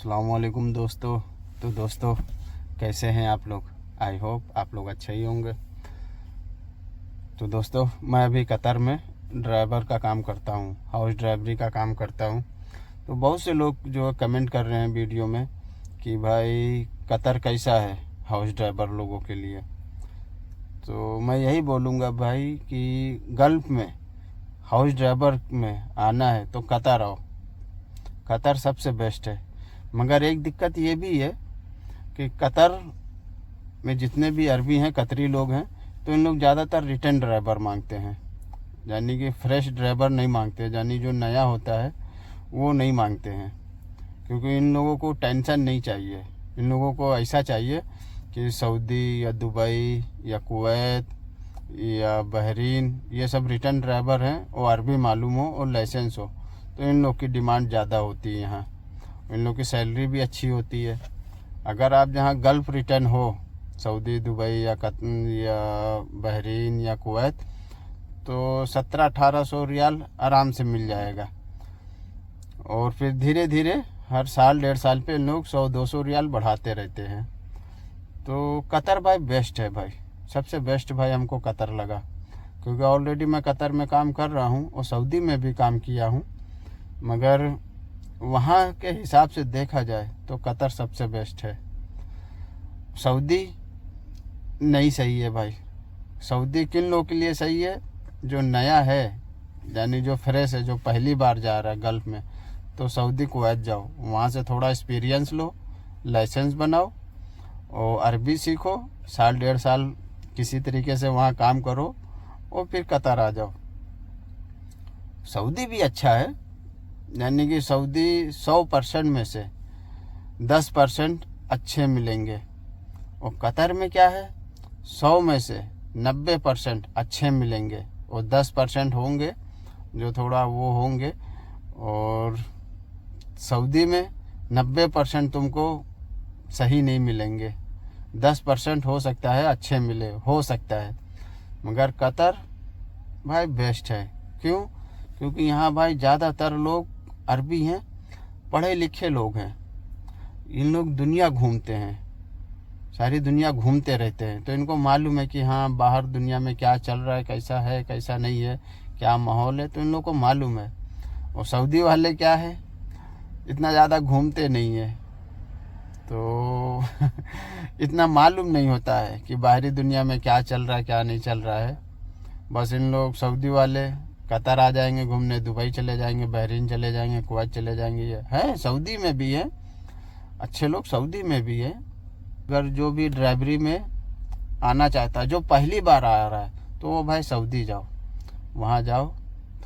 अस्सलामुअलैकुम दोस्तों। तो दोस्तों, कैसे हैं आप लोग? आई होप आप लोग अच्छे ही होंगे। तो दोस्तों, मैं अभी कतर में ड्राइवर का काम करता हूं, हाउस ड्राइवरी का काम करता हूं। तो बहुत से लोग जो कमेंट कर रहे हैं वीडियो में कि भाई कतर कैसा है हाउस ड्राइवर लोगों के लिए। तो मैं यही बोलूँगा भाई कि गल्फ़ में हाउस ड्राइवर में आना है तो कतर आओ। कतर सबसे बेस्ट है। मगर एक दिक्कत ये भी है कि कतर में जितने भी अरबी हैं, कतरी लोग हैं, तो इन लोग ज़्यादातर रिटर्न ड्राइवर मांगते हैं। यानी कि फ्रेश ड्राइवर नहीं मांगते, यानी जो नया होता है वो नहीं मांगते हैं। क्योंकि इन लोगों को टेंशन नहीं चाहिए। इन लोगों को ऐसा चाहिए कि सऊदी या दुबई या कुवैत या बहरीन, ये सब रिटर्न ड्राइवर हैं और अरबी मालूम हो और लाइसेंस हो। तो इन लोग की डिमांड ज़्यादा होती है यहाँ। इन लोग की सैलरी भी अच्छी होती है। अगर आप जहाँ गल्फ़ रिटर्न हो, सऊदी, दुबई या कतर या बहरीन या कुवैत, तो 1700-1800 रियाल आराम से मिल जाएगा। और फिर धीरे धीरे हर साल 1.5 साल पे लोग 100-200 रियाल बढ़ाते रहते हैं। तो कतर भाई बेस्ट है भाई, सबसे बेस्ट भाई हमको कतर लगा। क्योंकि ऑलरेडी मैं कतर में काम कर रहा हूँ और सऊदी में भी काम किया हूँ। मगर वहाँ के हिसाब से देखा जाए तो कतर सबसे बेस्ट है। सऊदी नहीं सही है भाई। सऊदी किन लोगों के लिए सही है? जो नया है, यानी जो फ्रेश है, जो पहली बार जा रहा है गल्फ़ में, तो सऊदी कुवैत जाओ। वहाँ से थोड़ा एक्सपीरियंस लो, लाइसेंस बनाओ और अरबी सीखो। 1.5 साल किसी तरीके से वहाँ काम करो और फिर कतर आ जाओ। सऊदी भी अच्छा है, यानी कि सऊदी 100% में से 10% अच्छे मिलेंगे। और कतर में क्या है, 100 में से 90% अच्छे मिलेंगे और 10% होंगे जो थोड़ा वो होंगे। और सऊदी में 90% तुमको सही नहीं मिलेंगे, 10% हो सकता है अच्छे मिले, हो सकता है। मगर कतर भाई बेस्ट है। क्यों? क्योंकि यहाँ भाई ज़्यादातर लोग अरबी हैं, पढ़े लिखे लोग हैं। इन लोग दुनिया घूमते हैं, सारी दुनिया घूमते रहते हैं। तो इनको मालूम है कि हाँ, बाहर दुनिया में क्या चल रहा है, कैसा है, कैसा नहीं है, क्या माहौल है, तो इन लोगों को मालूम है। और सऊदी वाले क्या है, इतना ज़्यादा घूमते नहीं है, तो इतना मालूम नहीं होता है कि बाहरी दुनिया में क्या चल रहा है, क्या नहीं चल रहा है। बस इन लोग सऊदी वाले कतर आ जाएंगे घूमने, दुबई चले जाएंगे, बहरीन चले जाएंगे, कुवैत चले जाएंगे। ये है सऊदी में भी है, अच्छे लोग सऊदी में भी है। अगर जो भी ड्राइवरी में आना चाहता है, जो पहली बार आ रहा है, तो वो भाई सऊदी जाओ। वहाँ जाओ,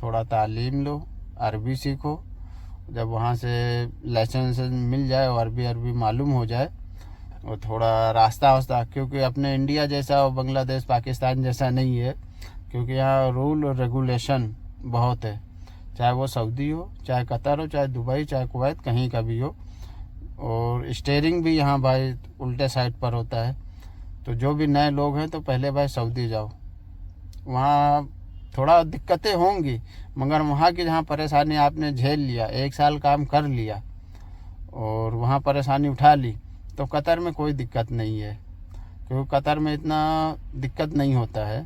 थोड़ा तालीम लो, अरबी सीखो। जब वहाँ से लाइसेंस मिल जाए और अरबी मालूम हो जाए और थोड़ा रास्ता वास्ता, क्योंकि अपने इंडिया जैसा और बांग्लादेश पाकिस्तान जैसा नहीं है। क्योंकि यहाँ रूल और रेगुलेशन बहुत है, चाहे वो सऊदी हो, चाहे कतर हो, चाहे दुबई, चाहे कुवैत, कहीं का भी हो। और स्टीयरिंग भी यहाँ भाई उल्टे साइड पर होता है। तो जो भी नए लोग हैं तो पहले भाई सऊदी जाओ। वहाँ थोड़ा दिक्कतें होंगी, मगर वहाँ की जहाँ परेशानी आपने झेल लिया, 1 साल काम कर लिया और वहाँ परेशानी उठा ली, तो कतर में कोई दिक्कत नहीं है। क्योंकि कतर में इतना दिक्कत नहीं होता है।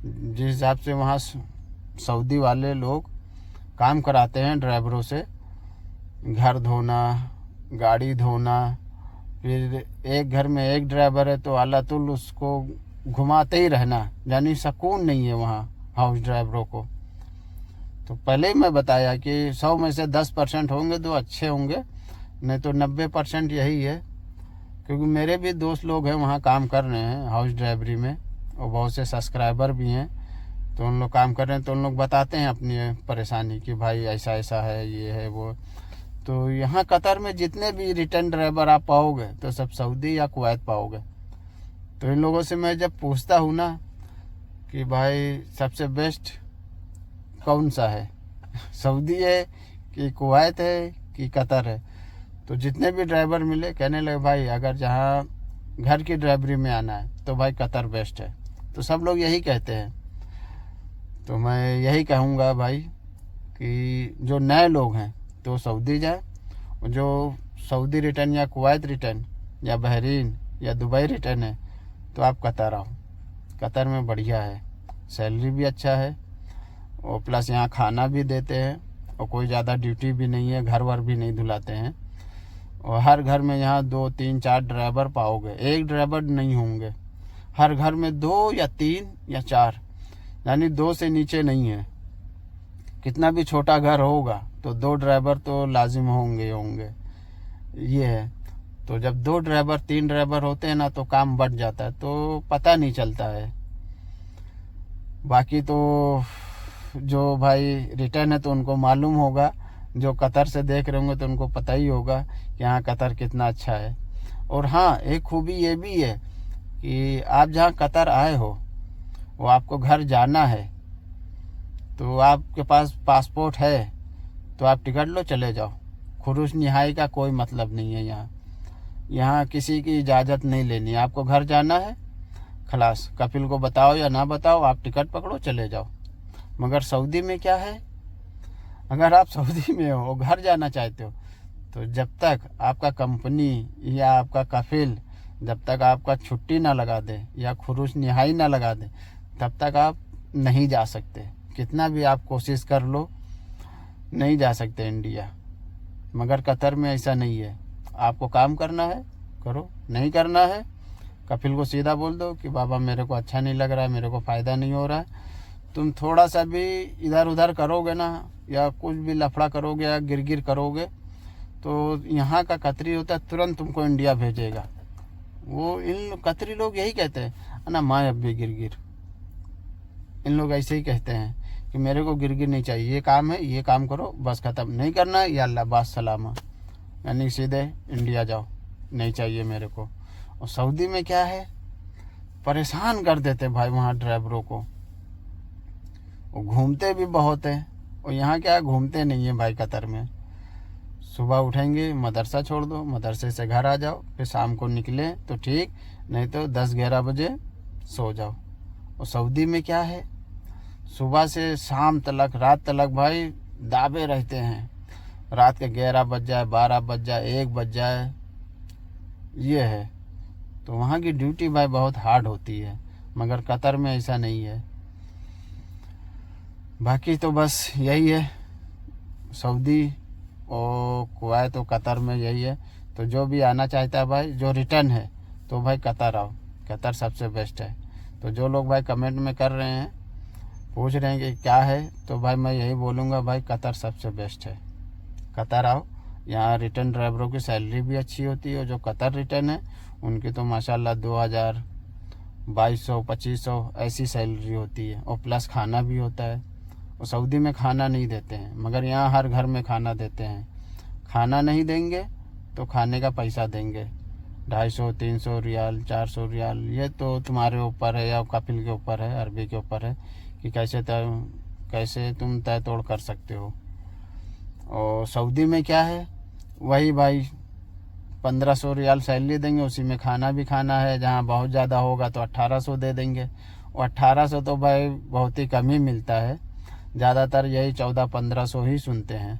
जिस हिसाब से वहाँ सऊदी वाले लोग काम कराते हैं ड्राइवरों से, घर धोना, गाड़ी धोना, फिर एक घर में एक ड्राइवर है तो अल्लाह उसको घुमाते ही रहना, यानी सुकून नहीं है वहाँ हाउस ड्राइवरों को। तो पहले ही मैं बताया कि 100 में से 10% होंगे तो अच्छे होंगे, नहीं तो 90% यही है। क्योंकि मेरे भी दोस्त लोग हैं वहाँ काम कर रहे हैं हाउस ड्राइवरी में, और बहुत से सब्सक्राइबर भी हैं। तो उन लोग काम कर रहे हैं तो उन लोग बताते हैं अपनी परेशानी कि भाई ऐसा ऐसा है, ये है वो। तो यहाँ कतर में जितने भी रिटर्न ड्राइवर आप पाओगे तो सब सऊदी या कुवैत पाओगे। तो इन लोगों से मैं जब पूछता हूँ ना कि भाई सबसे बेस्ट कौन सा है, सऊदी है कि कुवैत है कि कतर है, तो जितने भी ड्राइवर मिले कहने लगे भाई अगर जहाँ घर की ड्राइवरी में आना है तो भाई कतर बेस्ट है। तो सब लोग यही कहते हैं। तो मैं यही कहूँगा भाई कि जो नए लोग हैं तो सऊदी जाए, और जो सऊदी रिटर्न या कुवैत रिटर्न या बहरीन या दुबई रिटर्न है तो आप कतर आओ। कतर में बढ़िया है, सैलरी भी अच्छा है और प्लस यहाँ खाना भी देते हैं और कोई ज़्यादा ड्यूटी भी नहीं है, घर वर भी नहीं धुलाते हैं। और हर घर में यहाँ 2 3 4 ड्राइवर पाओगे, एक ड्राइवर नहीं होंगे। हर घर में 2 या 3 या 4, यानी 2 से नीचे नहीं है। कितना भी छोटा घर होगा तो 2 ड्राइवर तो लाजिम होंगे। ये है। तो जब 2 ड्राइवर 3 ड्राइवर होते हैं ना तो काम बढ़ जाता है, तो पता नहीं चलता है। बाकी तो जो भाई रिटर्न है तो उनको मालूम होगा, जो कतर से देख रहे होंगे तो उनको पता ही होगा कि हाँ कतर कितना अच्छा है। और हाँ, एक खूबी ये भी है कि आप जहाँ कतर आए हो वो आपको घर जाना है तो आपके पास पासपोर्ट है तो आप टिकट लो, चले जाओ। खुरूज निहाई का कोई मतलब नहीं है यहाँ किसी की इजाज़त नहीं लेनी है। आपको घर जाना है, खलास, कपिल को बताओ या ना बताओ, आप टिकट पकड़ो, चले जाओ। मगर सऊदी में क्या है, अगर आप सऊदी में हो और घर जाना चाहते हो तो जब तक आपका कंपनी या आपका कफिल जब तक आपका छुट्टी ना लगा दे या खुरूज निहाई ना लगा दे तब तक आप नहीं जा सकते। कितना भी आप कोशिश कर लो, नहीं जा सकते इंडिया। मगर कतर में ऐसा नहीं है, आपको काम करना है करो, नहीं करना है कपिल को सीधा बोल दो कि बाबा मेरे को अच्छा नहीं लग रहा है, मेरे को फ़ायदा नहीं हो रहा है। तुम थोड़ा सा भी इधर उधर करोगे ना या कुछ भी लफड़ा करोगे या गिरगिर करोगे तो यहाँ का कतरी होता है तुरंत तुमको इंडिया भेजेगा। वो इन कतरी लोग यही कहते हैं ना, माँ अब भी गिरगिर। इन लोग ऐसे ही कहते हैं कि मेरे को गिरगिर नहीं चाहिए, ये काम है, ये काम करो, बस ख़त्म, नहीं करना है या अल्लाह बास सलामा, यानी सीधे इंडिया जाओ, नहीं चाहिए मेरे को। और सऊदी में क्या है, परेशान कर देते भाई वहाँ ड्राइवरों को। वो घूमते भी बहुत है और यहाँ क्या है, घूमते नहीं है भाई कतर में। सुबह उठेंगे, मदरसा छोड़ दो, मदरसे से घर आ जाओ, फिर शाम को निकले तो ठीक, नहीं तो 10-11 बजे सो जाओ। और सऊदी में क्या है, सुबह से शाम तक, रात तक भाई दाबे रहते हैं। रात के 11 बज जाए, 12 बज जाए, 1 बज जाए, ये है। तो वहाँ की ड्यूटी भाई बहुत हार्ड होती है, मगर कतर में ऐसा नहीं है। बाकी तो बस यही है, सऊदी और कुवैत और कतर में यही है। तो जो भी आना चाहता है भाई, जो रिटर्न है तो भाई कतर आओ, कतर सबसे बेस्ट है। तो जो लोग भाई कमेंट में कर रहे हैं, पूछ रहे हैं कि क्या है, तो भाई मैं यही बोलूँगा भाई कतर सबसे बेस्ट है, कतर आओ। यहाँ रिटर्न ड्राइवरों की सैलरी भी अच्छी होती है और जो कतर रिटर्न है उनकी तो माशाल्लाह 2000, 2200, 2500 ऐसी सैलरी होती है और प्लस खाना भी होता है। और सऊदी में खाना नहीं देते हैं, मगर यहाँ हर घर में खाना देते हैं। खाना नहीं देंगे तो खाने का पैसा देंगे, 250, 300 रियाल, 400 रियाल। ये तो तुम्हारे ऊपर है या कपिल के ऊपर है, अरबी के ऊपर है कि कैसे तुम तय तोड़ कर सकते हो। और सऊदी में क्या है, वही भाई 1500 रियाल सैलरी देंगे, उसी में खाना भी खाना है। जहाँ बहुत ज़्यादा होगा तो 1800 दे देंगे, और 1800 तो भाई बहुत ही कम ही मिलता है। ज़्यादातर यही 1400-1500 ही सुनते हैं।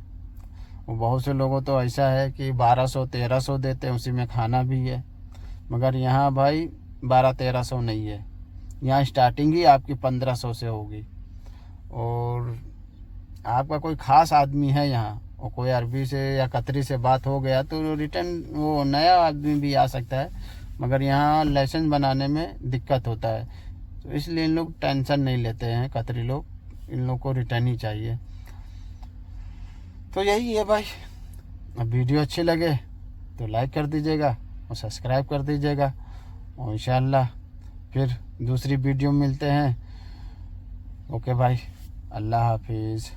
और बहुत से लोगों तो ऐसा है कि 1200-1300 देते हैं, उसी में खाना भी है। मगर यहाँ भाई 1200-1300 नहीं है, यहाँ स्टार्टिंग ही आपकी 1500 से होगी। और आपका कोई ख़ास आदमी है यहाँ और कोई अरबी से या कतरी से बात हो गया तो रिटर्न वो नया आदमी भी आ सकता है, मगर यहाँ लाइसेंस बनाने में दिक्कत होता है। तो इसलिए इन लोग टेंशन नहीं लेते हैं कतरी लोग, इन लोग को रिटर्न ही चाहिए। तो यही है भाई। अब वीडियो अच्छी लगे तो लाइक कर दीजिएगा और सब्सक्राइब कर दीजिएगा, और इंशाअल्लाह फिर दूसरी वीडियो में मिलते हैं। ओके भाई, अल्लाह हाफिज़।